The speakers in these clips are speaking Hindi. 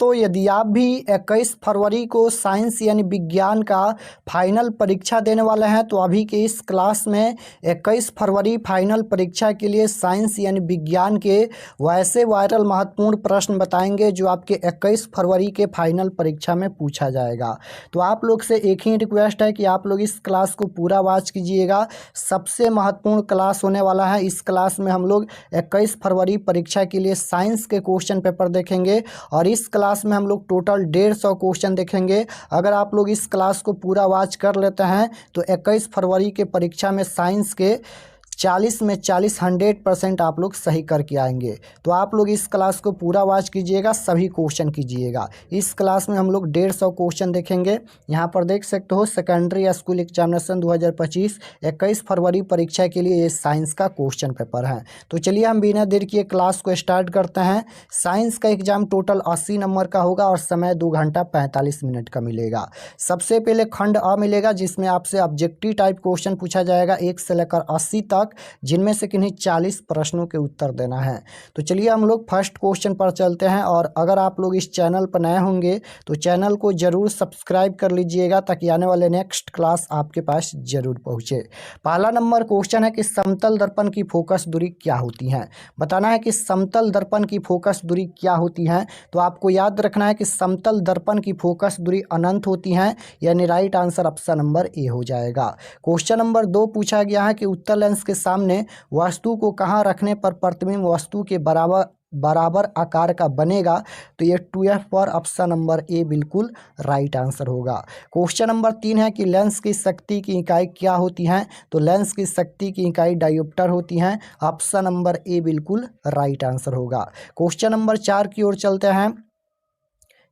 दोस्तों, यदि आप भी 21 फरवरी को साइंस यानी विज्ञान का फाइनल परीक्षा देने वाले हैं तो अभी के इस क्लास में 21 फरवरी फाइनल परीक्षा के लिए साइंस यानी विज्ञान के वैसे वायरल महत्वपूर्ण प्रश्न बताएंगे जो आपके 21 फरवरी के फाइनल परीक्षा में पूछा जाएगा। तो आप लोग से एक ही रिक्वेस्ट है कि आप लोग इस क्लास को पूरा वॉच कीजिएगा। सबसे महत्वपूर्ण क्लास होने वाला है। इस क्लास में हम लोग 21 फरवरी परीक्षा के लिए साइंस के क्वेश्चन पेपर देखेंगे और इस क्लास में हम लोग टोटल 150 क्वेश्चन देखेंगे। अगर आप लोग इस क्लास को पूरा वॉच कर लेते हैं तो 21 फरवरी के परीक्षा में साइंस के 40 में 40 100% आप लोग सही करके आएंगे। तो आप लोग इस क्लास को पूरा वॉच कीजिएगा, सभी क्वेश्चन कीजिएगा। इस क्लास में हम लोग 150 क्वेश्चन देखेंगे। यहाँ पर देख सकते हो सेकेंडरी स्कूल एग्जामिनेशन 2025 21 फरवरी परीक्षा के लिए ये साइंस का क्वेश्चन पेपर है। तो चलिए हम बिना देर किए क्लास को स्टार्ट करते हैं। साइंस का एग्जाम टोटल 80 नंबर का होगा और समय 2 घंटा 45 मिनट का मिलेगा। सबसे पहले खंड अ मिलेगा जिसमें आपसे ऑब्जेक्टिव टाइप क्वेश्चन पूछा जाएगा 1 से लेकर 80 तक, जिनमें से किन्हीं 40 प्रश्नों के उत्तर देना है। तो चलिए हम लोग फर्स्ट क्वेश्चन पर चलते हैं। और अगर आप लोग इस चैनल पर नए होंगे तो चैनल को जरूर सब्सक्राइब कर लीजिएगा ताकि आने वाले नेक्स्ट क्लास आपके पास जरूर पहुंचे। पहला नंबर क्वेश्चन है कि समतल दर्पण की फोकस दूरी क्या होती है। बताना है कि समतल दर्पण की फोकस दूरी क्या होती है। तो आपको याद रखना है कि समतल दर्पण की फोकस दूरी अनंत होती है, यानी राइट आंसर ऑप्शन नंबर ए हो जाएगा। क्वेश्चन नंबर 2 पूछा गया है कि उत्तल लेंस के सामने वस्तु को कहां रखने पर प्रतिबिंब वस्तु के बराबर आकार का बनेगा। तो ये 2F पर ऑप्शन नंबर ए बिल्कुल राइट आंसर होगा। क्वेश्चन नंबर 3 है कि लेंस की शक्ति की इकाई क्या होती है। तो लेंस की शक्ति की इकाई डायोप्टर होती है। ऑप्शन नंबर ए बिल्कुल राइट आंसर होगा। क्वेश्चन नंबर 4 की ओर चलते हैं।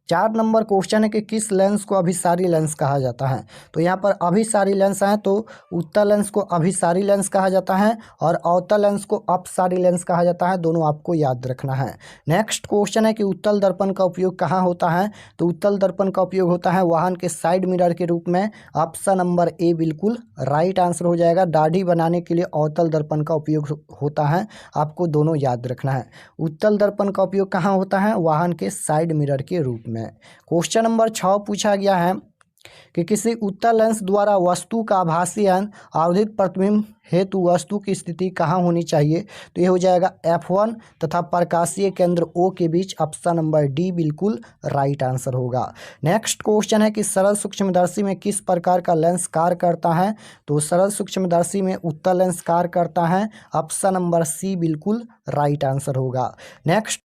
4 नंबर क्वेश्चन है कि किस लेंस को अभिसारी लेंस कहा जाता है। तो यहाँ पर अभिसारी लेंस है तो उत्तल लेंस को अभिसारी लेंस कहा जाता है और अवतल लेंस को अपसारी लेंस कहा जाता है। दोनों आपको याद रखना है। नेक्स्ट क्वेश्चन है कि उत्तल दर्पण का उपयोग कहाँ होता है। तो उत्तल दर्पण का उपयोग होता है वाहन के साइड मिरर के रूप में। ऑप्शन नंबर ए बिल्कुल राइट आंसर हो जाएगा। दाढ़ी बनाने के लिए अवतल दर्पण का उपयोग होता है, आपको दोनों याद रखना है। उत्तल दर्पण का उपयोग कहाँ होता है, वाहन के साइड मिरर के रूप में। क्वेश्चन नंबर 6 पूछा गया है कि किसी उत्तल लेंस द्वारा वस्तु का आभासी आवधिक प्रतिबिंब हेतु वस्तु की स्थिति कहाँ होनी चाहिए। तो ये हो जाएगा F1 तथा प्रकाशीय केंद्र O के बीच। ऑप्शन नंबर डी बिल्कुल राइट आंसर होगा। नेक्स्ट क्वेश्चन है कि सरल सूक्ष्मदर्शी में किस प्रकार का लेंस कार्य करता है। तो सरल सूक्ष्मदर्शी में उत्तल लेंस कार्य करता है। ऑप्शन नंबर सी बिल्कुल राइट आंसर होगा। नेक्स्ट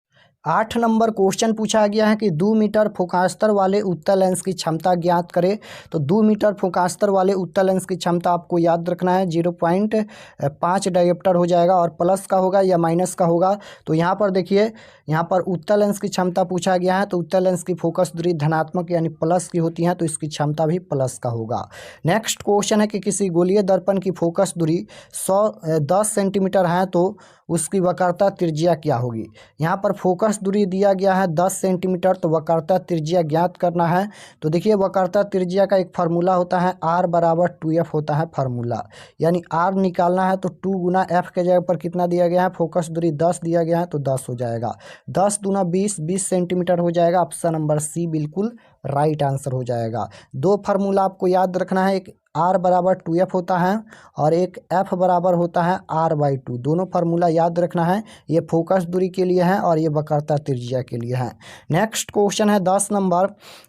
8 नंबर क्वेश्चन पूछा गया है कि 2 मीटर फोकास्तर वाले उत्तल लेंस की क्षमता ज्ञात करें। तो 2 मीटर फोकास्तर वाले उत्तल लेंस की क्षमता आपको याद रखना है 0.5 डायोप्टर हो जाएगा और प्लस का होगा या माइनस का होगा। तो यहाँ पर देखिए, यहाँ पर उत्तल लेंस की क्षमता पूछा गया है तो उत्तल लेंस की फोकस दूरी धनात्मक यानी प्लस की होती है, तो इसकी क्षमता भी प्लस का होगा। नेक्स्ट क्वेश्चन है कि किसी गोलीय दर्पण की फोकस दूरी 10 सेंटीमीटर है तो उसकी वक्रता त्रिज्या क्या होगी। यहाँ पर फोकस दूरी दिया गया है 10 सेंटीमीटर, तो वक्रता त्रिज्या ज्ञात करना है। तो देखिए वक्रता त्रिज्या का एक फार्मूला होता है R बराबर 2F होता है फार्मूला, यानी R निकालना है तो 2 गुना F के जगह पर कितना दिया गया है, फोकस दूरी 10 दिया गया है तो 10 हो जाएगा। 10 दूना 20 सेंटीमीटर हो जाएगा। ऑप्शन नंबर सी बिल्कुल राइट आंसर हो जाएगा। 2 फार्मूला आपको याद रखना है, एक R बराबर 2F होता है और एक F बराबर होता है R/2। दोनों फार्मूला याद रखना है। ये फोकस दूरी के लिए है और ये वक्रता त्रिज्या के लिए है। नेक्स्ट क्वेश्चन है 10 नंबर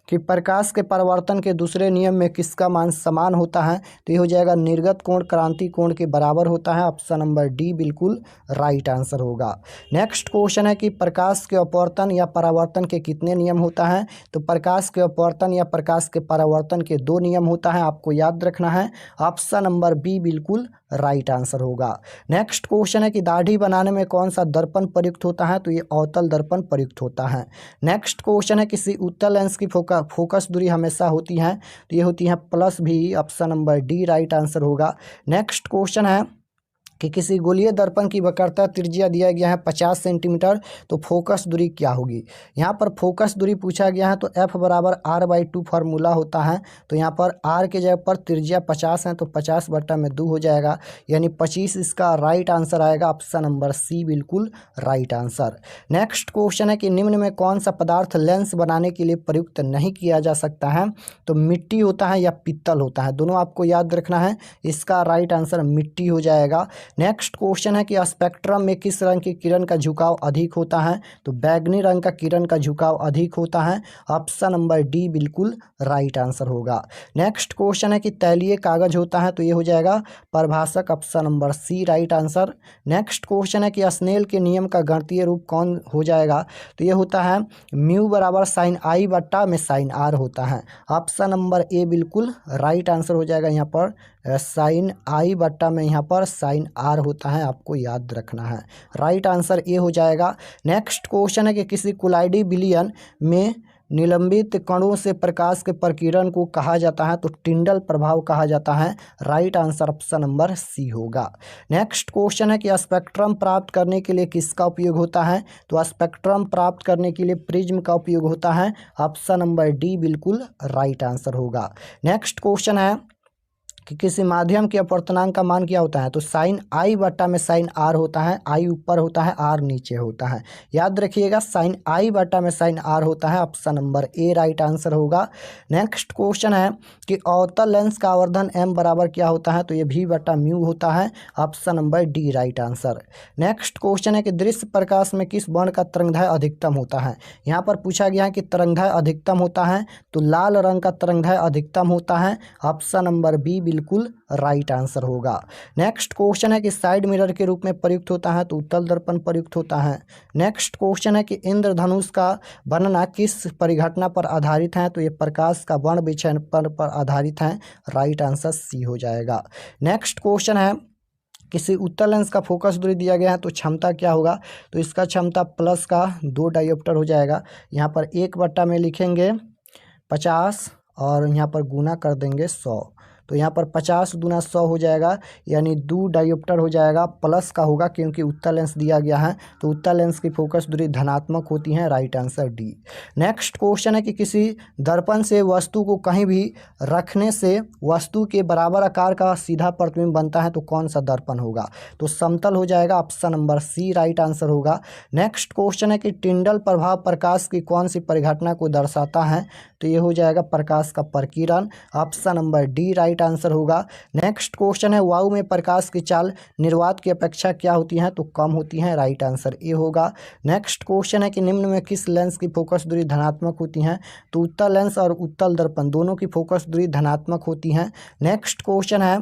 कि प्रकाश के परावर्तन के दूसरे नियम में किसका मान समान होता है। तो ये हो जाएगा निर्गत कोण क्रांति कोण के बराबर होता है। ऑप्शन नंबर डी बिल्कुल राइट आंसर होगा। नेक्स्ट क्वेश्चन है कि प्रकाश के अपवर्तन या परावर्तन के कितने नियम होता है। तो प्रकाश के अपवर्तन या प्रकाश के परावर्तन के 2 नियम होता है, आपको याद रखना है। ऑप्शन नंबर बी बिल्कुल राइट आंसर होगा। नेक्स्ट क्वेश्चन है कि दाढ़ी बनाने में कौन सा दर्पण प्रयुक्त होता है। तो ये अवतल दर्पण प्रयुक्त होता है। नेक्स्ट क्वेश्चन है किसी उत्तल लेंस की फोकस दूरी हमेशा होती है। तो ये होती है +V। Option number D right answer होगा। नेक्स्ट क्वेश्चन है कि किसी गोलीय दर्पण की वक्रता त्रिज्या दिया गया है 50 सेंटीमीटर, तो फोकस दूरी क्या होगी। यहाँ पर फोकस दूरी पूछा गया है, तो F बराबर R/2 फार्मूला होता है। तो यहाँ पर R के जगह पर त्रिज्या 50 है, तो 50/2 हो जाएगा, यानी 25 इसका राइट आंसर आएगा। ऑप्शन नंबर सी बिल्कुल राइट आंसर। नेक्स्ट क्वेश्चन है कि निम्न में कौन सा पदार्थ लेंस बनाने के लिए प्रयुक्त नहीं किया जा सकता है। तो मिट्टी होता है या पीतल होता है, दोनों आपको याद रखना है। इसका राइट आंसर मिट्टी हो जाएगा। नेक्स्ट क्वेश्चन है कि स्पेक्ट्रम में किस रंग की किरण का झुकाव अधिक होता है। तो बैगनी रंग का किरण का झुकाव अधिक होता है। ऑप्शन नंबर डी बिल्कुल राइट आंसर होगा। नेक्स्ट क्वेश्चन है कि तैलीय कागज होता है, तो ये हो जाएगा प्रभाषक। Option number C right answer. Next question है कि स्नेल के नियम का गणितीय रूप कौन हो जाएगा। तो ये होता है म्यू बराबर साइन आई बट्टा में साइन आर होता है। ऑप्शन नंबर ए बिल्कुल राइट आंसर हो जाएगा। यहाँ पर साइन आई बट्टा में यहाँ पर साइन आर होता है, आपको याद रखना है। राइट आंसर ए हो जाएगा। नेक्स्ट क्वेश्चन है कि किसी कुलाइडी विलयन में निलंबित कणों से प्रकाश के प्रकीर्णन को कहा जाता है। तो टिंडल प्रभाव कहा जाता है। Right answer option number C होगा। नेक्स्ट क्वेश्चन है कि स्पेक्ट्रम प्राप्त करने के लिए किसका उपयोग होता है। तो स्पेक्ट्रम प्राप्त करने के लिए प्रिज्म का उपयोग होता है। ऑप्शन नंबर डी बिल्कुल राइट आंसर होगा। नेक्स्ट क्वेश्चन है कि किसी माध्यम के अपवर्तनांक का मान क्या होता है। तो साइन आई बट्टा में साइन आर होता है। आई ऊपर होता है, आर नीचे होता है, याद रखिएगा। साइन आई बट्टा में साइन आर होता है। Option number A right answer होगा। नेक्स्ट क्वेश्चन है कि अवतल लेंस का आवर्धन एम बराबर क्या होता है। तो ये भी बट्टा म्यू होता है। Option number D right answer. Next question है कि दृश्य प्रकाश में किस वर्ण का तरंगदैर्घ्य अधिकतम होता है। यहाँ पर पूछा गया है कि तरंगदैर्घ्य अधिकतम होता है, तो लाल रंग का तरंगदैर्घ्य अधिकतम होता है। ऑप्शन नंबर बी बिल्कुल राइट आंसर होगा। नेक्स्ट क्वेश्चन है कि साइड मिरर के रूप में प्रयुक्त होता है। तो उत्तल दर्पण प्रयुक्त होता है। नेक्स्ट क्वेश्चन है कि इंद्रधनुष का बनना किस परिघटना पर आधारित है। तो ये प्रकाश का वर्ण विचलन पर आधारित है। राइट आंसर सी हो जाएगा। नेक्स्ट क्वेश्चन है किसी उत्तल लेंस का फोकस दूरी दिया गया है, तो क्षमता क्या होगा। तो इसका क्षमता प्लस का 2 डायोप्टर हो जाएगा। यहाँ पर 1 बट्टा में लिखेंगे 50 और यहाँ पर गुना कर देंगे 100। तो यहाँ पर 50 दूना 100 हो जाएगा, यानी 2 डायोप्टर हो जाएगा। प्लस का होगा क्योंकि उत्तल लेंस दिया गया है, तो उत्तल लेंस की फोकस दूरी धनात्मक होती है। Right answer D. Next question है कि किसी दर्पण से वस्तु को कहीं भी रखने से वस्तु के बराबर आकार का सीधा प्रतिबिंब बनता है। तो कौन सा दर्पण होगा। तो समतल हो जाएगा। Option number C right answer होगा। नेक्स्ट क्वेश्चन है कि टिंडल प्रभाव प्रकाश की कौन सी परिघटना को दर्शाता है। तो ये हो जाएगा प्रकाश का प्रकीर्णन। Option number D right answer होगा। नेक्स्ट क्वेश्चन है वायु में प्रकाश की चाल निर्वात की अपेक्षा क्या होती है। तो कम होती है। राइट आंसर ए होगा। नेक्स्ट क्वेश्चन है कि निम्न में किस लेंस की फोकस दूरी धनात्मक होती है। तो उत्तल लेंस और उत्तल दर्पण दोनों की फोकस दूरी धनात्मक होती है। नेक्स्ट क्वेश्चन है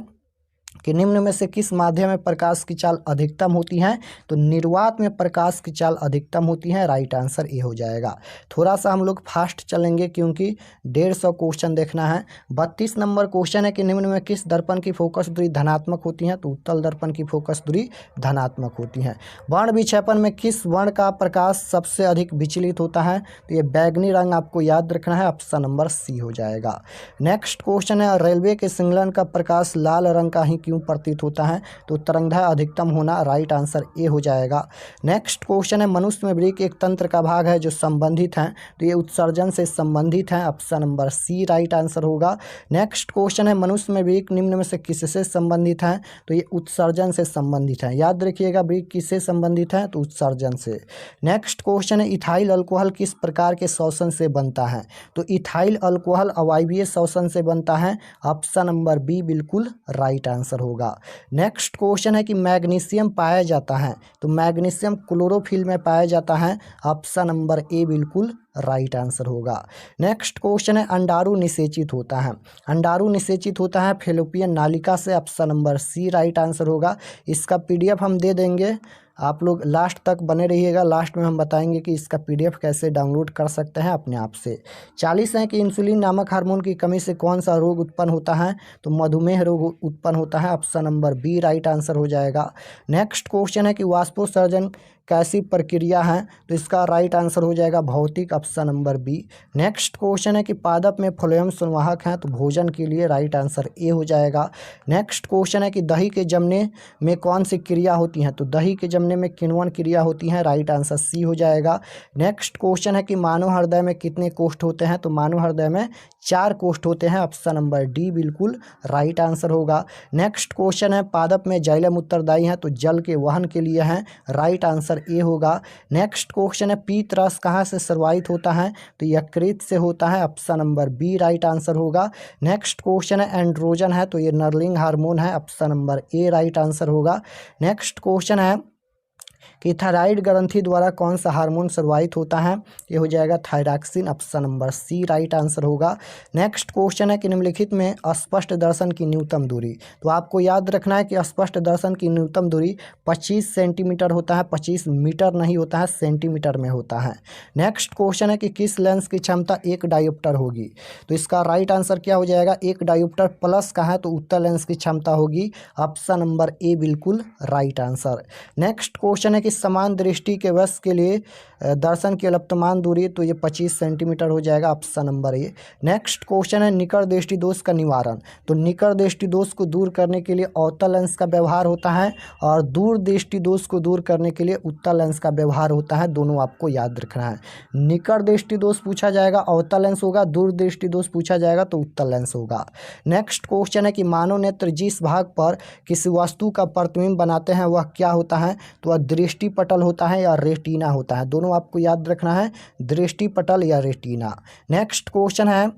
कि निम्न में से किस माध्यम में प्रकाश की चाल अधिकतम होती है। तो निर्वात में प्रकाश की चाल अधिकतम होती है। राइट आंसर ए हो जाएगा। थोड़ा सा हम लोग फास्ट चलेंगे क्योंकि 150 क्वेश्चन देखना है। 32 नंबर क्वेश्चन है कि निम्न में किस दर्पण की फोकस दूरी धनात्मक होती है। तो उत्तल दर्पण की फोकस दूरी धनात्मक होती है। वर्ण विक्षेपण में किस वर्ण का प्रकाश सबसे अधिक विचलित होता है। तो ये बैगनी रंग आपको याद रखना है। ऑप्शन नंबर सी हो जाएगा। नेक्स्ट क्वेश्चन है रेलवे के सिग्नल का प्रकाश लाल रंग का ही क्यों प्रतीत होता है। तो तरंगदैर्घ्य अधिकतम होना। राइट आंसर ए हो जाएगा। नेक्स्ट क्वेश्चन है मनुष्य में वृक्क एक तंत्र का भाग है जो संबंधित है। तो ये उत्सर्जन से संबंधित है। Option number C right answer होगा। नेक्स्ट क्वेश्चन है मनुष्य में वृक्क निम्न में से किससे संबंधित है। तो ये उत्सर्जन से संबंधित है। याद रखिएगा वृक्क किससे संबंधित है। तो उत्सर्जन से। नेक्स्ट क्वेश्चन है इथाइल अल्कोहल किस प्रकार के शोषण से बनता है। तो इथाइल अल्कोहल अवायवीय शोषण से बनता है। ऑप्शन नंबर बी बिल्कुल राइट आंसर होगा। नेक्स्ट क्वेश्चन है कि मैग्नीशियम पाया जाता है। तो मैग्नीशियम क्लोरोफिल में पाया जाता है। ऑप्शन नंबर ए बिल्कुल राइट आंसर होगा। नेक्स्ट क्वेश्चन है अंडाणु निषेचित होता है। अंडाणु निषेचित होता है फेलोपियन नालिका से। Option number C right answer होगा। इसका PDF हम दे देंगे आप लोग लास्ट तक बने रहिएगा। लास्ट में हम बताएंगे कि इसका PDF कैसे डाउनलोड कर सकते हैं अपने आप से। 40 है कि इंसुलिन नामक हार्मोन की कमी से कौन सा रोग उत्पन्न होता है? तो मधुमेह रोग उत्पन्न होता है। Option number B right answer हो जाएगा। नेक्स्ट क्वेश्चन है कि वाष्पोत्सर्जन कैसी प्रक्रिया है? तो इसका राइट आंसर हो जाएगा भौतिक, option number B. Next question है कि पादप में फ्लोएम संवाहक हैं? तो भोजन के लिए राइट आंसर ए हो जाएगा। नेक्स्ट क्वेश्चन है कि दही के जमने में कौन सी क्रिया होती है? तो दही के जमने में किण्वन क्रिया होती है। राइट आंसर सी हो जाएगा। नेक्स्ट क्वेश्चन है कि मानव हृदय में कितने कोष्ठ होते हैं? तो मानव हृदय में 4 कोष्ठ होते हैं। ऑप्शन नंबर डी बिल्कुल राइट आंसर होगा। नेक्स्ट क्वेश्चन है पादप में जाइलम उत्तरदायी है? तो जल के वहन के लिए है। राइट आंसर ए होगा। नेक्स्ट क्वेश्चन है पीत रस कहाँ से स्रावित होता है? तो यकृत से होता है। Option number B right answer होगा। नेक्स्ट क्वेश्चन है एंड्रोजन है? तो ये नर्लिंग हार्मोन है। Option number A right answer होगा। नेक्स्ट क्वेश्चन है कि थायराइड ग्रंथि द्वारा कौन सा हार्मोन स्रावित होता है? ये हो जाएगा thyroxine. Option number C right answer होगा। नेक्स्ट क्वेश्चन है कि निम्नलिखित में स्पष्ट दर्शन की न्यूनतम दूरी, तो आपको याद रखना है कि स्पष्ट दर्शन की न्यूनतम दूरी 25 सेंटीमीटर होता है। 25 मीटर नहीं होता है, सेंटीमीटर में होता है। नेक्स्ट क्वेश्चन है कि किस लेंस की क्षमता 1 डायोप्टर होगी? तो इसका राइट आंसर क्या हो जाएगा? 1 डायोप्टर प्लस का है तो उत्तल लेंस की क्षमता होगी। ऑप्शन नंबर ए बिल्कुल राइट आंसर। नेक्स्ट क्वेश्चन है कि समान दृष्टि के वश के लिए दर्शन की अल्पतमान दूरी, तो ये 25 सेंटीमीटर हो जाएगा। ऑप्शन नंबर ए। नेक्स्ट क्वेश्चन है निकट दृष्टि दोष का निवारण, तो निकट दृष्टि दोष को दूर करने के लिए अवतल लेंस का व्यवहार होता है और दूर दृष्टि दोष को दूर करने के लिए उत्तल लेंस का व्यवहार होता है। दोनों आपको याद रखना है। निकट दृष्टि दोष पूछा जाएगा अवतल लेंस होगा, दूर दृष्टि दोष पूछा जाएगा तो उत्तल लेंस होगा। नेक्स्ट क्वेश्चन है कि मानव नेत्र जिस भाग पर किसी वस्तु का प्रतिबिंब बनाते हैं वह क्या होता है? तो वह दृष्टि पटल होता है या रेटिना होता है। दोनों आपको याद रखना है, दृष्टि पटल या रेटिना। नेक्स्ट क्वेश्चन है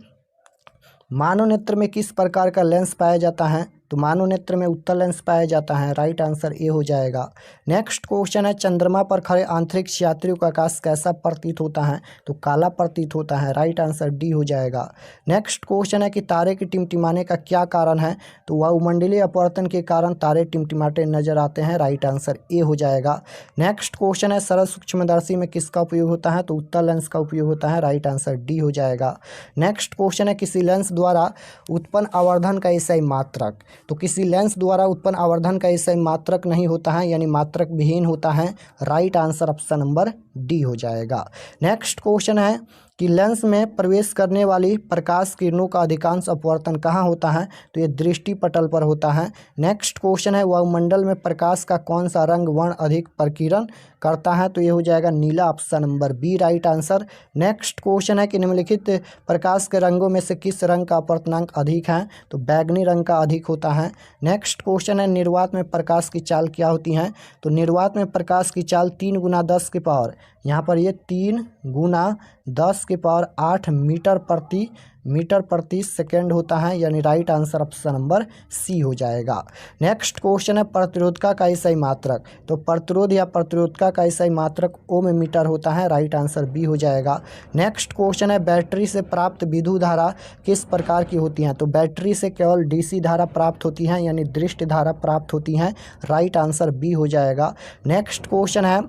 मानव नेत्र में किस प्रकार का लेंस पाया जाता है? तो मानव नेत्र में उत्तल लेंस पाया जाता है। राइट आंसर ए हो जाएगा। नेक्स्ट क्वेश्चन है चंद्रमा पर खड़े आंतरिक यात्रियों का आकाश कैसा प्रतीत होता है? तो काला प्रतीत होता है। राइट आंसर डी हो जाएगा। नेक्स्ट क्वेश्चन है कि तारे के टिमटिमाने का क्या कारण है? तो वायुमंडलीय अपवर्तन के कारण तारे टिमटिमाते नजर आते हैं। राइट आंसर ए हो जाएगा। नेक्स्ट क्वेश्चन है सरल सूक्ष्मदर्शी में किसका उपयोग होता है? तो उत्तल लेंस का उपयोग होता है। राइट आंसर डी हो जाएगा। नेक्स्ट क्वेश्चन है किसी लेंस द्वारा उत्पन्न आवर्धन का एसआई मात्रक, तो किसी लेंस द्वारा उत्पन्न आवर्धन का एसआई मात्रक नहीं होता है, यानी मात्रक विहीन होता है। Right answer option number D हो जाएगा। नेक्स्ट क्वेश्चन है कि लेंस में प्रवेश करने वाली प्रकाश किरणों का अधिकांश अपवर्तन कहाँ होता है? तो ये दृष्टि पटल पर होता है। नेक्स्ट क्वेश्चन है वायुमंडल में प्रकाश का कौन सा रंग वर्ण अधिक प्रकीर्णन करता है? तो ये हो जाएगा नीला। Option number B right answer. Next question है कि निम्नलिखित प्रकाश के रंगों में से किस रंग का अपवर्तनांक अधिक है? तो बैगनी रंग का अधिक होता है। नेक्स्ट क्वेश्चन है निर्वात में प्रकाश की चाल क्या होती है? तो निर्वात में प्रकाश की चाल 3 गुना 10 के पावर, यहाँ पर ये 3 गुना 10 के पावर 8 मीटर प्रति सेकेंड होता है, यानी right answer option number C हो जाएगा। नेक्स्ट क्वेश्चन है प्रतिरोधका का एसआई मात्रक, तो प्रतिरोध या प्रतिरोधका का एसआई मात्रक ओम मीटर होता है। राइट आंसर बी हो जाएगा। नेक्स्ट क्वेश्चन है बैटरी से प्राप्त विद्युत धारा किस प्रकार की होती हैं? तो बैटरी से केवल डीसी धारा प्राप्त होती है, यानी दृष्टि धारा प्राप्त होती हैं। राइट आंसर बी हो जाएगा। नेक्स्ट क्वेश्चन है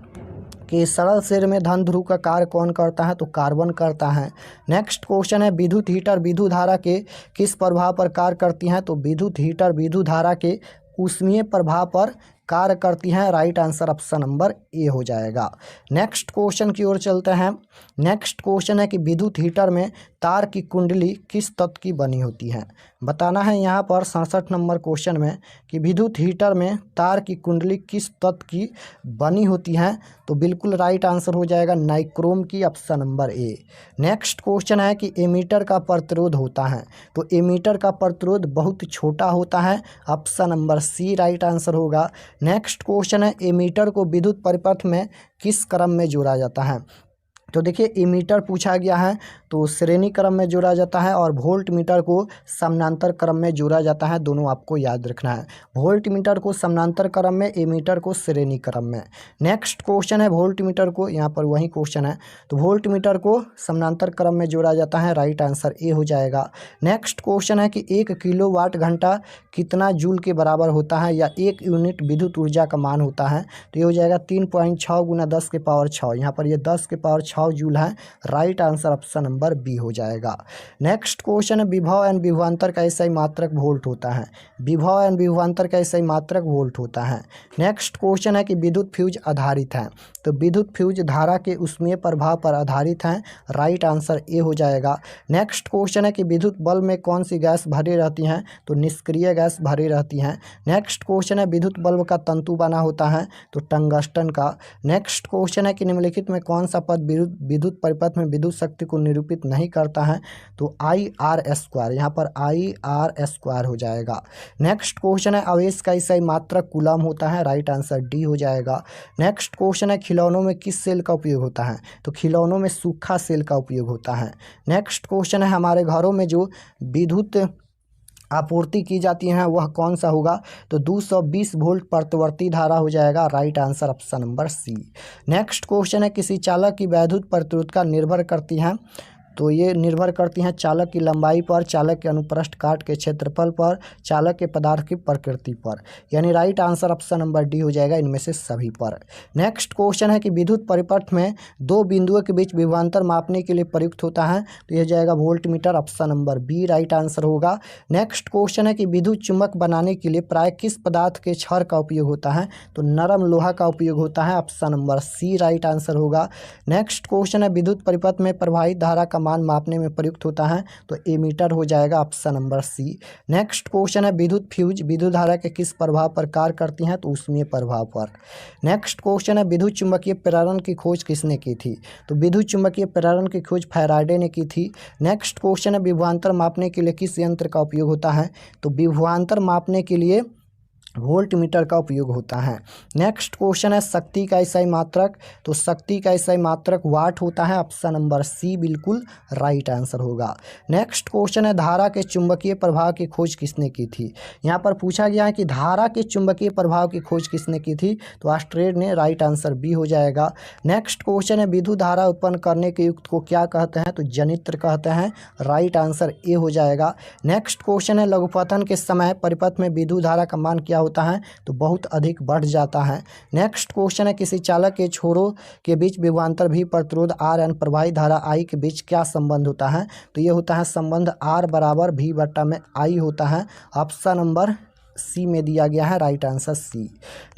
कि सरल शरीर में धन ध्रुव का कार्य कौन करता है? तो कार्बन करता है। नेक्स्ट क्वेश्चन है विद्युत हीटर विद्युत धारा के किस प्रभाव पर कार्य करती हैं? तो विद्युत हीटर विद्युत धारा के ऊष्मीय प्रभाव पर कार्य करती हैं। राइट आंसर ऑप्शन नंबर ए हो जाएगा। नेक्स्ट क्वेश्चन की ओर चलते हैं। नेक्स्ट क्वेश्चन है कि विद्युत हीटर में तार की कुंडली किस तत्व की बनी होती है? बताना है यहाँ पर 67 नंबर क्वेश्चन में कि विद्युत हीटर में तार की कुंडली किस तत्व की बनी होती है? तो बिल्कुल राइट आंसर हो जाएगा नाइक्रोम की। ऑप्शन नंबर ए। नेक्स्ट क्वेश्चन है कि एमीटर का प्रतिरोध होता है, तो एमीटर का प्रतिरोध बहुत छोटा होता है। Option number C right answer होगा। नेक्स्ट क्वेश्चन है एमीटर को विद्युत परिपथ में किस क्रम में जोड़ा जाता है? तो देखिए एमीटर पूछा गया है तो श्रेणी क्रम में जोड़ा जाता है और वोल्ट मीटर को समानांतर क्रम में जोड़ा जाता है, दोनों आपको याद रखना है। वोल्ट मीटर को समानांतर क्रम में, एमीटर को श्रेणी क्रम में। नेक्स्ट क्वेश्चन है वोल्ट मीटर को, यहाँ पर वही क्वेश्चन है, तो वोल्ट मीटर को समानांतर क्रम में जोड़ा जाता है, राइट आंसर ए हो जाएगा। नेक्स्ट क्वेश्चन है कि 1 किलोवाट घंटा कितना जूल के बराबर होता है या 1 यूनिट विद्युत ऊर्जा का मान होता है, तो ये हो जाएगा 3.6 गुना 10 के पावर 6, यहाँ पर ये 10 के पावर 6 जूल है, right answer option number B हो जाएगा। नेक्स्ट क्वेश्चन है विभव एंड विभवांतर का SI मात्रक वोल्ट होता है, विभव एंड विभवांतर का SI मात्रक वोल्ट होता है। नेक्स्ट क्वेश्चन है कि विद्युत फ्यूज आधारित है, तो विद्युत फ्यूज धारा के ऊष्मीय प्रभाव पर आधारित है, राइट आंसर ए हो जाएगा। नेक्स्ट क्वेश्चन है कि विद्युत बल्ब में कौन सी गैस भरी रहती हैं, तो निष्क्रिय गैस भरी रहती हैं। नेक्स्ट क्वेश्चन है विद्युत बल्ब का तंतु बना होता है, तो टंगस्टन का। नेक्स्ट क्वेश्चन है कि निम्नलिखित में कौन सा पद विद्युत परिपथ में विद्युत शक्ति को निरूपित नहीं करता है, तो I/R², यहाँ पर I/R² हो जाएगा। नेक्स्ट क्वेश्चन है आवेश का SI मात्रक कूलम होता है, राइट आंसर डी हो जाएगा। नेक्स्ट क्वेश्चन है खिलौनों में किस सेल का उपयोग होता है, तो खिलौनों में सूखा सेल का उपयोग होता है। नेक्स्ट क्वेश्चन है हमारे घरों में जो विद्युत आपूर्ति की जाती है वह कौन सा होगा, तो 220 वोल्ट प्रतिवर्ती धारा हो जाएगा, right answer option number C. Next question है किसी चालक की वैद्युत प्रतिरोधकता निर्भर करती है, तो ये निर्भर करती हैं चालक की लंबाई पर, चालक के अनुप्रस्थ काट के क्षेत्रफल पर, चालक के पदार्थ की प्रकृति पर, यानी right answer option number D हो जाएगा इनमें से सभी पर। नेक्स्ट क्वेश्चन है कि विद्युत परिपथ में 2 बिंदुओं के बीच विभवांतर मापने के लिए प्रयुक्त होता है, तो यह जाएगा voltmeter, option number B right answer होगा। नेक्स्ट क्वेश्चन है कि विद्युत चुम्बक बनाने के लिए प्राय किस पदार्थ के छड़ का उपयोग होता है, तो नरम लोहा का उपयोग होता है, option number C right answer होगा। नेक्स्ट क्वेश्चन है विद्युत परिपथ में प्रवाहित धारा का मान मापने में प्रयुक्त होता है, तो एमीटर हो जाएगा, option number C. Next question है विद्युत फ्यूज विद्युत धारा के किस प्रभाव पर कार्य करती हैं, तो ऊष्मीय प्रभाव पर। नेक्स्ट क्वेश्चन है विद्युत चुम्बकीय प्रेरण की खोज किसने की थी, तो विद्युत चुम्बकीय प्रेरण की खोज फैराडे ने की थी। नेक्स्ट क्वेश्चन है विभवांतर मापने के लिए किस यंत्र का उपयोग होता है, तो विभवांतर मापने के लिए वोल्ट मीटर का उपयोग होता है। नेक्स्ट क्वेश्चन है शक्ति का SI मात्रक, तो शक्ति का SI मात्रक वाट होता है, ऑप्शन नंबर सी बिल्कुल राइट आंसर होगा। नेक्स्ट क्वेश्चन है धारा के चुंबकीय प्रभाव की खोज किसने की थी, यहाँ पर पूछा गया है कि धारा के चुंबकीय प्रभाव की खोज किसने की थी, तो ऑस्ट्रेड ने, राइट आंसर बी हो जाएगा। नेक्स्ट क्वेश्चन है विद्युत धारा उत्पन्न करने के युक्त को क्या कहते हैं, तो जनित्र कहते हैं, राइट आंसर ए हो जाएगा। नेक्स्ट क्वेश्चन है लघुपतन के समय परिपथ में विद्युत धारा का मान क्या होता है, तो बहुत अधिक बढ़ जाता है। नेक्स्ट क्वेश्चन है किसी चालक के छोरों के बीच विभवांतर भी प्रतिरोध R एंड प्रवाहित धारा I के बीच क्या संबंध होता है, तो ये होता है संबंध R बराबर V बट्टा में I होता है, ऑप्शन नंबर सी में दिया गया है, right answer C.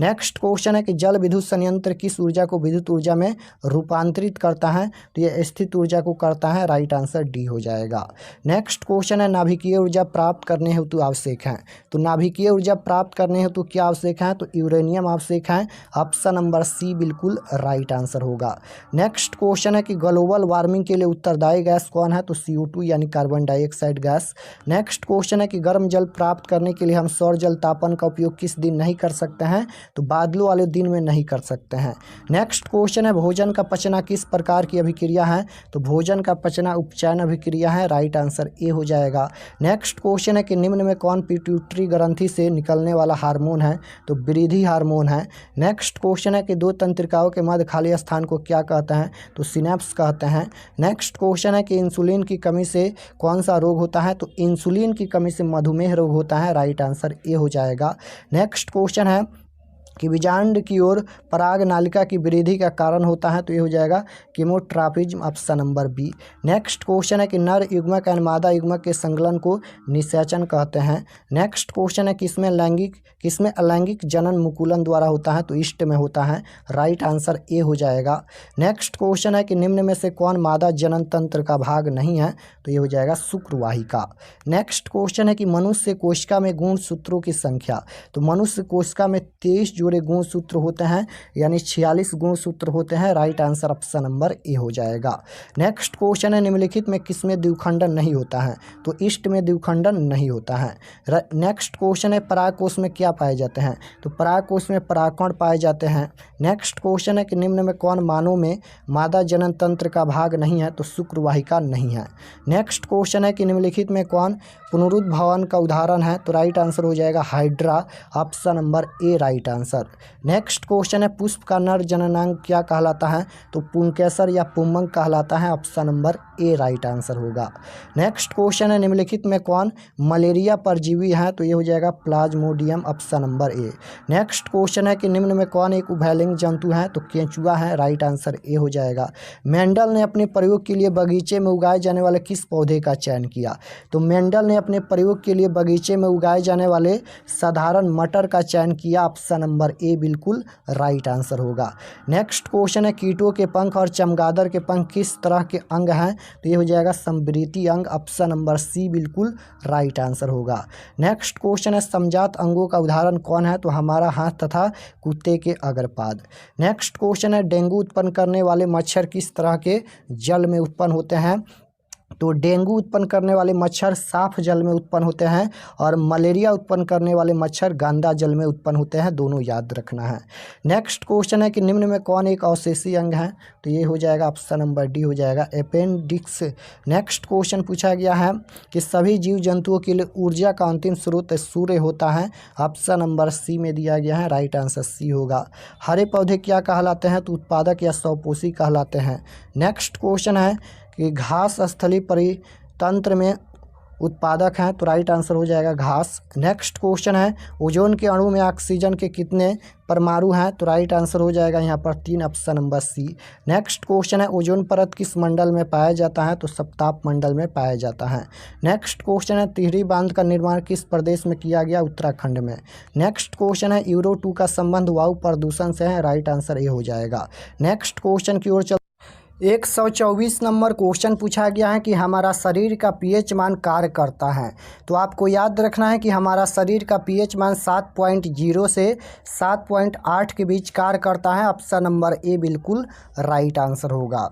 Next question है कि जल विद्युत संयंत्र किस ऊर्जा को विद्युत ऊर्जा में रूपांतरित करता है, तो ये स्थित ऊर्जा को करता है, राइट आंसर डी हो जाएगा। नेक्स्ट क्वेश्चन है नाभिकीय ऊर्जा प्राप्त करने हेतु आवश्यक है, तो नाभिकीय ऊर्जा प्राप्त करने हेतु क्या आवश्यक है, तो यूरेनियम आवश्यक है, ऑप्शन नंबर सी बिल्कुल राइट आंसर होगा। नेक्स्ट क्वेश्चन है कि ग्लोबल वार्मिंग के लिए उत्तरदायी गैस कौन है, तो CO2 यानी carbon dioxide gas. Next question है कि गर्म जल प्राप्त करने के लिए हम सौर जल तापन का उपयोग किस दिन नहीं कर सकते हैं, तो बादलों वाले दिन में नहीं कर सकते हैं। नेक्स्ट क्वेश्चन है भोजन का पचना किस प्रकार की अभिक्रिया है, तो भोजन का पचना उपचयन अभिक्रिया है, राइट आंसर ए हो जाएगा। नेक्स्ट क्वेश्चन है कि निम्न में कौन पिट्यूटरी ग्रंथि से निकलने वाला हार्मोन है, तो वृद्धि हार्मोन है। नेक्स्ट क्वेश्चन है कि 2 तंत्रिकाओं के मध्य खाली स्थान को क्या कहते हैं, तो सिनेप्स कहते हैं। नेक्स्ट क्वेश्चन है कि इंसुलिन की कमी से कौन सा रोग होता है, तो इंसुलिन की कमी से मधुमेह रोग होता है, राइट आंसर ए हो जाएगा। नेक्स्ट क्वेश्चन है कि बीजांड की ओर पराग नालिका की वृद्धि का कारण होता है, तो ये हो जाएगा chemotropism, option number B. Next question है कि नर युग्मक एंड मादा युग्मक के संकलन को निषेचन कहते हैं। नेक्स्ट क्वेश्चन है किसमें अलैंगिक जनन मुकुलन द्वारा होता है, तो ईस्ट में होता है, राइट आंसर ए हो जाएगा। नेक्स्ट क्वेश्चन है कि निम्न में से कौन मादा जनन तंत्र का भाग नहीं है, तो ये हो जाएगा शुक्रवाहिका। नेक्स्ट क्वेश्चन है कि मनुष्य कोशिका में गुणसूत्रों की संख्या, तो मनुष्य कोशिका में 23 जोड़े गुणसूत्र होते हैं, यानी 46 गुणसूत्र होते हैं। राइट आंसर ऑप्शन नंबर ए हो जाएगा। नेक्स्ट क्वेश्चन है, निम्नलिखित में किसमें द्विखंडन नहीं होता है? तो ईस्ट में द्विखंडन नहीं होता है। नेक्स्ट क्वेश्चन है, परागकोश में क्या पाए जाते हैं? तो परागकोश में परागकण पाए जाते हैं। नेक्स्ट क्वेश्चन है कि निम्न में कौन मानव में मादा जनन तंत्र का भाग नहीं है? तो शुक्रवाहिका नहीं है। नेक्स्ट क्वेश्चन है कि निम्नलिखित में कौन पुनरुद्भवन का उदाहरण है? तो राइट आंसर हो जाएगा hydra, option number A right answer. Next question है, पुष्प का नर जननांग क्या कहलाता है? तो पुंकेसर या पुंमंग कहलाता है, option number A right answer होगा। नेक्स्ट क्वेश्चन है, निम्नलिखित में कौन मलेरिया परजीवी है? तो ये हो जाएगा प्लाज्मोडियम, ऑप्शन नंबर ए। नेक्स्ट क्वेश्चन है कि निम्न में कौन एक उभयलिंग जंतु है? तो केंचुआ है, राइट आंसर ए हो जाएगा। मेंडल ने अपने प्रयोग के लिए बगीचे में उगाए जाने वाले किस पौधे का चयन किया? तो मेंडल ने अपने प्रयोग के लिए बगीचे में उगाए जाने वाले साधारण मटर का चयन किया, ऑप्शन नंबर ए बिल्कुल राइट आंसर होगा। नेक्स्ट क्वेश्चन है, कीटों के पंख और चमगादड़ के पंख किस तरह के अंग हैं? तो ये हो जाएगा समवृत्ति अंग, ऑप्शन नंबर सी बिल्कुल राइट आंसर होगा। नेक्स्ट क्वेश्चन है, समजात अंगों का उदाहरण कौन है? तो हमारा हाथ तथा कुत्ते के अग्रपाद। नेक्स्ट क्वेश्चन है, डेंगू उत्पन्न करने वाले मच्छर किस तरह के जल में उत्पन्न होते हैं? तो डेंगू उत्पन्न करने वाले मच्छर साफ जल में उत्पन्न होते हैं और मलेरिया उत्पन्न करने वाले मच्छर गंदा जल में उत्पन्न होते हैं, दोनों याद रखना है। नेक्स्ट क्वेश्चन है कि निम्न में कौन एक अवशेषी अंग है? तो ये हो जाएगा ऑप्शन नंबर डी हो जाएगा अपेंडिक्स। नेक्स्ट क्वेश्चन पूछा गया है कि सभी जीव जंतुओं के लिए ऊर्जा का अंतिम स्रोत सूर्य होता है, ऑप्शन नंबर सी में दिया गया है, राइट आंसर सी होगा। हरे पौधे क्या कहलाते हैं? तो उत्पादक या स्वपोषी कहलाते हैं। नेक्स्ट क्वेश्चन है कि घास स्थलीय परितंत्र में उत्पादक हैं, तो राइट आंसर हो जाएगा घास। नेक्स्ट क्वेश्चन है, ओजोन के अणु में ऑक्सीजन के कितने परमाणु हैं? तो राइट आंसर हो जाएगा यहाँ पर 3, option number C. Next question है, ओजोन परत किस मंडल में पाया जाता है? तो सप्ताप मंडल में पाया जाता है। नेक्स्ट क्वेश्चन है, तिहरी बांध का निर्माण किस प्रदेश में किया गया? उत्तराखंड में। नेक्स्ट क्वेश्चन है, यूरो 2 का संबंध वायु प्रदूषण से है, राइट आंसर ये हो जाएगा। नेक्स्ट क्वेश्चन की ओर 124 नंबर क्वेश्चन पूछा गया है कि हमारा शरीर का पीएच मान कार्य करता है। तो आपको याद रखना है कि हमारा शरीर का पीएच मान 7.0 से 7.8 के बीच कार्य करता है, ऑप्शन नंबर ए बिल्कुल राइट आंसर होगा।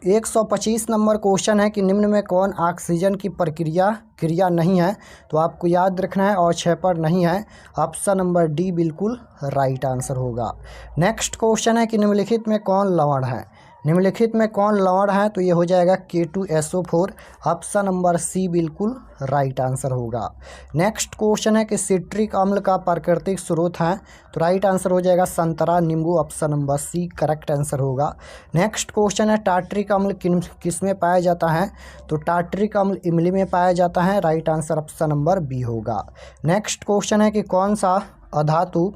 125 नंबर क्वेश्चन है कि निम्न में कौन ऑक्सीजन की क्रिया नहीं है? तो आपको याद रखना है और 6 पर नहीं है, ऑप्शन नंबर डी बिल्कुल राइट आंसर होगा। नेक्स्ट क्वेश्चन है कि निम्नलिखित में कौन लवण है? निम्नलिखित में कौन लवण है? तो ये हो जाएगा K2SO4, ऑप्शन नंबर सी बिल्कुल राइट आंसर होगा। नेक्स्ट क्वेश्चन है कि सिट्रिक अम्ल का प्राकृतिक स्रोत है, तो राइट आंसर हो जाएगा संतरा, नींबू, option number C correct answer होगा। नेक्स्ट क्वेश्चन है, टार्ट्रिक अम्ल किस में पाया जाता है? तो टार्ट्रिक अम्ल इमली में पाया जाता है, right answer option number B होगा। नेक्स्ट क्वेश्चन है कि कौन सा अधातु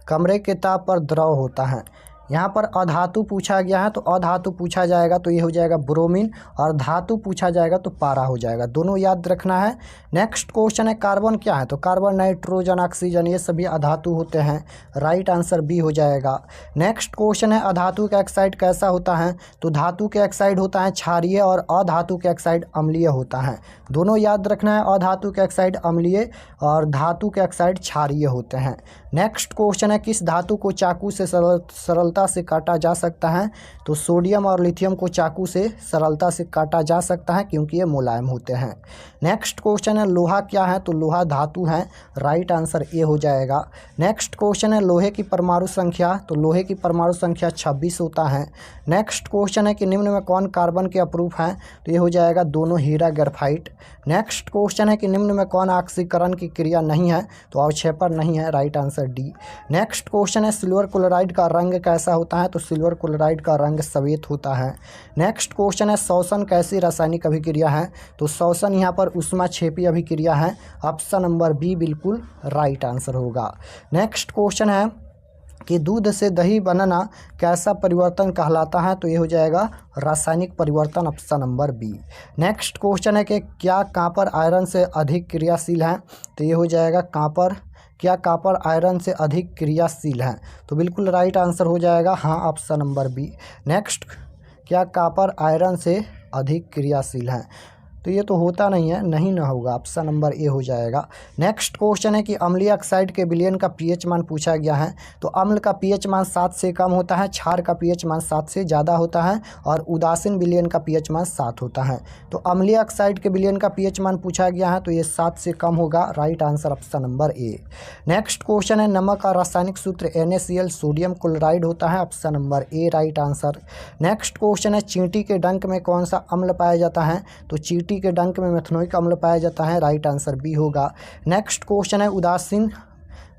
कमरे के ताप पर द्रव होता है? यहाँ पर अधातु पूछा गया है, तो अधातु पूछा जाएगा तो ये हो जाएगा ब्रोमीन, और धातु पूछा जाएगा तो पारा हो जाएगा, दोनों याद रखना है। नेक्स्ट क्वेश्चन है, कार्बन क्या है? तो कार्बन, नाइट्रोजन, ऑक्सीजन ये सभी अधातु होते हैं, राइट आंसर बी हो जाएगा। नेक्स्ट क्वेश्चन है, अधातु का ऑक्साइड कैसा होता है? तो धातु के ऑक्साइड होता है क्षारीय और अधातु के ऑक्साइड अम्लीय होता है, दोनों याद रखना है। अधातु के ऑक्साइड अम्लीय और धातु के ऑक्साइड क्षारीय होते हैं। नेक्स्ट क्वेश्चन है, किस धातु को चाकू से सरलता से काटा जा सकता है? तो सोडियम और लिथियम को चाकू से सरलता से काटा जा सकता है क्योंकि ये मुलायम होते हैं। नेक्स्ट क्वेश्चन है, लोहा क्या है? तो लोहा धातु है, राइट आंसर ए हो जाएगा। नेक्स्ट क्वेश्चन है, लोहे की परमाणु संख्या? तो लोहे की परमाणु संख्या 26 होता है। नेक्स्ट क्वेश्चन है कि निम्न में कौन कार्बन के अपरूप हैं? तो ये हो जाएगा दोनों, हीरा, ग्रेफाइट। नेक्स्ट क्वेश्चन है कि निम्न में कौन ऑक्सीकरण की क्रिया नहीं है? तो अवक्षेपण नहीं है, right answer D. Next question है, सिल्वर क्लोराइड का रंग कैसा होता है? तो सिल्वर क्लोराइड का रंग सफेद होता है। नेक्स्ट क्वेश्चन है, शोषण कैसी रासायनिक अभिक्रिया है? तो शोषण यहाँ पर ऊष्माक्षेपी अभिक्रिया है, ऑप्शन नंबर बी बिल्कुल राइट आंसर होगा। नेक्स्ट क्वेश्चन है कि दूध से दही बनना कैसा परिवर्तन कहलाता है? तो ये हो जाएगा रासायनिक परिवर्तन, option number B. Next question है कि क्या कॉपर आयरन से अधिक क्रियाशील है? तो ये हो जाएगा क्या कॉपर आयरन से अधिक क्रियाशील है? तो बिल्कुल राइट आंसर हो जाएगा हाँ, ऑप्शन नंबर बी। नेक्स्ट, क्या कॉपर आयरन से अधिक क्रियाशील है? तो ये तो होता नहीं है, नहीं ना होगा, ऑप्शन नंबर ए हो जाएगा। नेक्स्ट क्वेश्चन है कि अम्लीय ऑक्साइड के विलयन का पीएच मान पूछा गया है। तो अम्ल का पीएच मान 7 से कम होता है, क्षार का पीएच मान 7 से ज़्यादा होता है और उदासीन विलयन का पीएच मान 7 होता है। तो अम्लीय ऑक्साइड के विलयन का पीएच मान पूछा गया है, तो ये 7 से कम होगा। राइट आंसर ऑप्शन नंबर ए। नेक्स्ट क्वेश्चन है नमक का रासायनिक सूत्र NaCl सोडियम क्लोराइड होता है, option number A right answer. Next question है चींटी के डंक में कौन सा अम्ल पाया जाता है। तो चींटी के डंक में मेथनोइक अम्ल पाया जाता है, राइट आंसर बी होगा। नेक्स्ट क्वेश्चन है उदासीन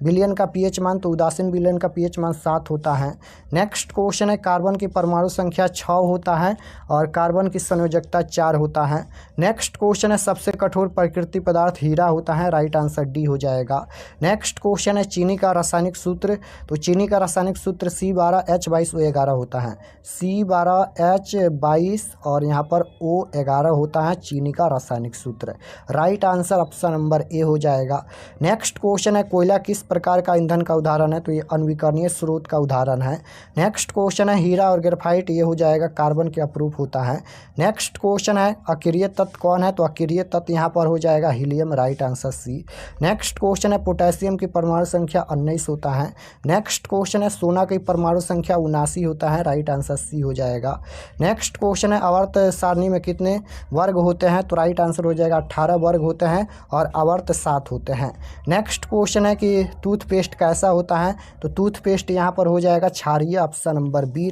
विलयन का पीएच मान। तो उदासीन विलयन का पीएच मान 7 होता है। नेक्स्ट क्वेश्चन है कार्बन की परमाणु संख्या 6 होता है और कार्बन की संयोजकता 4 होता है। नेक्स्ट क्वेश्चन है सबसे कठोर प्रकृति पदार्थ हीरा होता है, राइट आंसर डी हो जाएगा। नेक्स्ट क्वेश्चन है चीनी का रासायनिक सूत्र। तो चीनी का रासायनिक सूत्र C12H22O11 होता है, C12H22 और यहाँ पर O11 होता है चीनी का रासायनिक सूत्र। राइट आंसर ऑप्शन नंबर ए हो जाएगा। नेक्स्ट क्वेश्चन है कोयला किस प्रकार का ईंधन का उदाहरण है। तो ये अनविकरणीय स्रोत का उदाहरण है। नेक्स्ट क्वेश्चन है हीरा और ग्रेफाइट, ये हो जाएगा कार्बन के अपरूप होता है। नेक्स्ट क्वेश्चन है अक्रिय तत्व कौन है। तो अक्रिय तत्व यहाँ पर हो जाएगा helium, right answer C. Next question है पोटेशियम की परमाणु संख्या 19 होता है। नेक्स्ट क्वेश्चन है सोना की परमाणु संख्या 79 होता है, राइट आंसर सी हो जाएगा। नेक्स्ट क्वेश्चन है आवर्त सारणी में कितने वर्ग होते हैं। तो राइट आंसर हो जाएगा 18 वर्ग होते हैं और आवर्त 7 होते हैं। नेक्स्ट क्वेश्चन है कि टूथपेस्ट कैसा होता है। तो टूथपेस्ट यहाँ पर हो जाएगा क्षारीय, ऑप्शन नंबर बी।